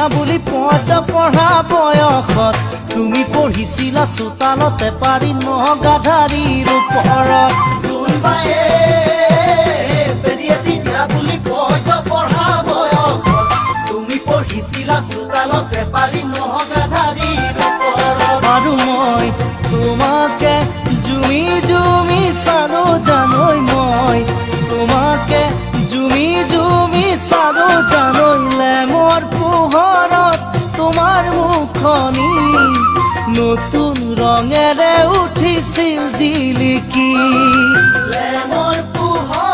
ধুনীয়া বুলি পদ পঢ়া বয়সত তুমি পঢ়িছিলা চোতালতে পাৰি নগাধাৰীৰ ওপৰত কোনবায়ে বেৰিয়ে ধুনীয়া বুলি পদ পঢ়া বয়সত তুমি পঢ়িছিলা চোতালতে পাৰি নগাধাৰীৰ ওপৰত আৰু মই তোমাকে জুমি জুমি চালো জানৈ মই তোমাকে জুমি জুমি চালো জানৈলে মোৰ পোহৰত তোমাৰ মুখনি নতুন ৰঙেৰে উঠিছিল জিলিকি মোৰ পোহৰ